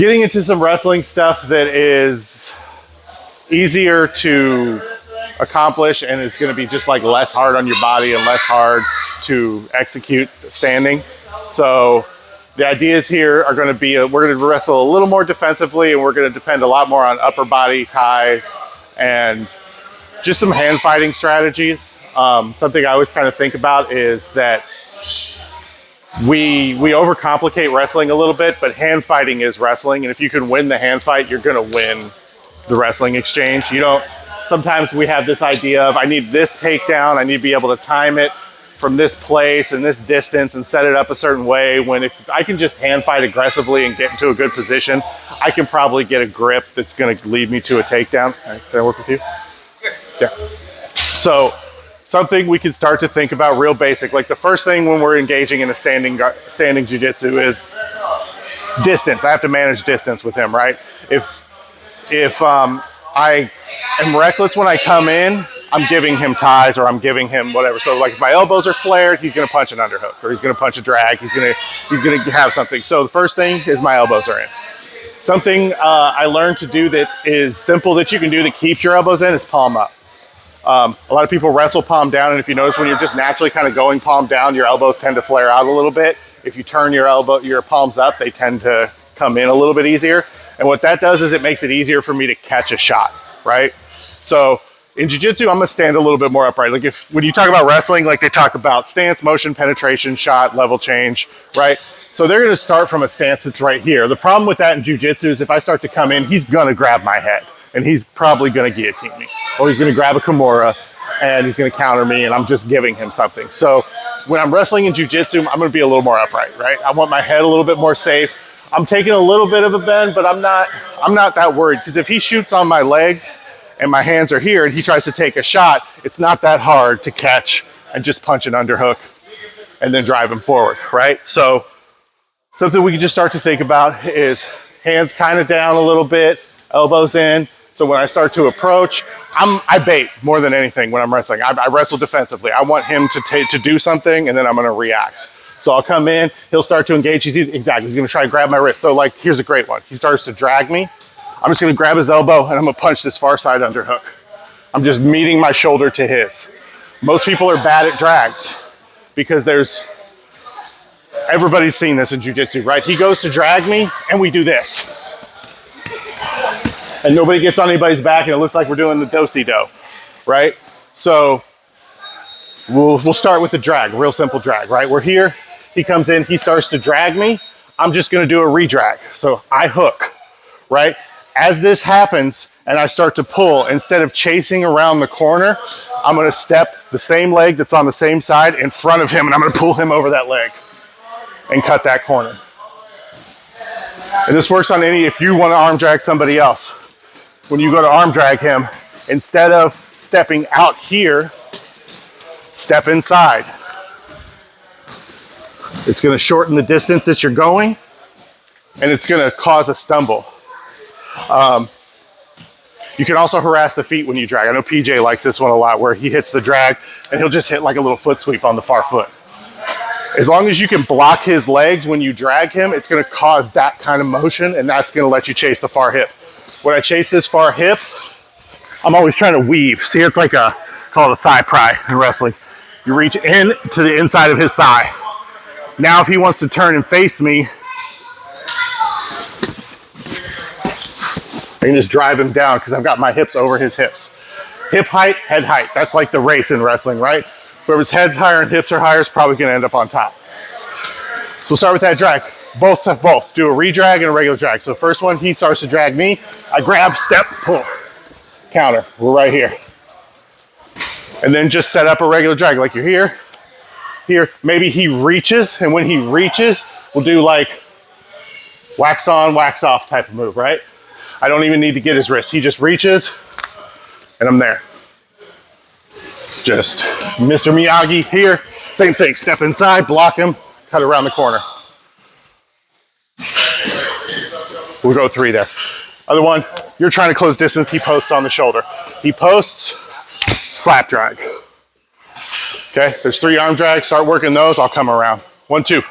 getting into some wrestling stuff that is easier to accomplish and is going to be just like less hard on your body and less hard to execute standing. So the ideas here are going to be, we're going to wrestle a little more defensively, and we're going to depend a lot more on upper body ties and just some hand fighting strategies. Something I always kind of think about is that we overcomplicate wrestling a little bit, but hand fighting is wrestling. And if you can win the hand fight, you're going to win the wrestling exchange. Sometimes we have this idea of, I need this takedown, I need to be able to time it from this place and this distance and set it up a certain way, when if I can just hand fight aggressively and get into a good position, I can probably get a grip that's going to lead me to a takedown. All right, can I work with you? Yeah. So something we can start to think about real basic, like the first thing when we're engaging in a standing jiu-jitsu is distance. I have to manage distance with him, right? If I am reckless when I come in, I'm giving him ties or I'm giving him whatever. So like if my elbows are flared, he's going to punch an underhook, or he's going to punch a drag. He's going to have something. So the first thing is my elbows are in. Something I learned to do that is simple that you can do that keeps your elbows in is palm up. A lot of people wrestle palm down, and if you notice, when you're just naturally kind of going palm down, your elbows tend to flare out a little bit. If you turn your palms up, they tend to come in a little bit easier. And what that does is it makes it easier for me to catch a shot, right? So in jiu-jitsu, I'm gonna stand a little bit more upright. Like when you talk about wrestling, like they talk about stance, motion, penetration, shot, level change, right? So they're gonna start from a stance that's right here. The problem with that in jiu-jitsu is if I start to come in, he's gonna grab my head, and he's probably gonna guillotine me, or he's gonna grab a kimura and he's gonna counter me, and I'm just giving him something. So when I'm wrestling in jiu-jitsu, I'm gonna be a little more upright, right? I want my head a little bit more safe. I'm taking a little bit of a bend, but I'm not that worried, because if he shoots on my legs and my hands are here and he tries to take a shot, it's not that hard to catch and just punch an underhook and then drive him forward, right? So something we can just start to think about is hands kind of down a little bit, elbows in. So when I start to approach, I bait more than anything when I'm wrestling. I wrestle defensively. I want him to do something, and then I'm going to react. So I'll come in, he'll start to engage. He's going to try to grab my wrist. So like, here's a great one. He starts to drag me. I'm just going to grab his elbow, and I'm going to punch this far side underhook. I'm just meeting my shoulder to his. Most people are bad at drags because everybody's seen this in jiu-jitsu, right? He goes to drag me, and we do this. And nobody gets on anybody's back, and it looks like we're doing the do-si-do, right? So we'll start with the drag, real simple drag, right? We're here, he comes in, he starts to drag me. I'm just gonna do a re-drag. So I hook, right? As this happens and I start to pull, instead of chasing around the corner, I'm gonna step the same leg that's on the same side in front of him, and I'm gonna pull him over that leg and cut that corner. And this works on if you wanna arm drag somebody else. When you go to arm drag him, instead of stepping out here, step inside. It's going to shorten the distance that you're going, and it's going to cause a stumble. You can also harass the feet when you drag. I know PJ likes this one a lot, where he hits the drag and he'll just hit like a little foot sweep on the far foot. As long as you can block his legs when you drag him, it's going to cause that kind of motion, and that's going to let you chase the far hip. When I chase this far hip, I'm always trying to weave. See, it's like call it a thigh pry in wrestling. You reach in to the inside of his thigh. Now if he wants to turn and face me, I can just drive him down because I've got my hips over his hips. Hip height, head height. That's like the race in wrestling, right? Whoever's head's higher and hips are higher is probably going to end up on top. So we'll start with that drag. Both. Do a re-drag and a regular drag. So first one, he starts to drag me. I grab, step, pull, counter. We're right here. And then just set up a regular drag, like you're here, here. Maybe he reaches, and when he reaches, we'll do like wax on, wax off type of move, right? I don't even need to get his wrist. He just reaches, and I'm there. Just Mr. Miyagi here, same thing. Step inside, block him, cut around the corner. We'll go 3 there. Other one, you're trying to close distance, he posts on the shoulder. He posts, slap drag. Okay, there's 3 arm drags, start working those, I'll come around. 1, 2.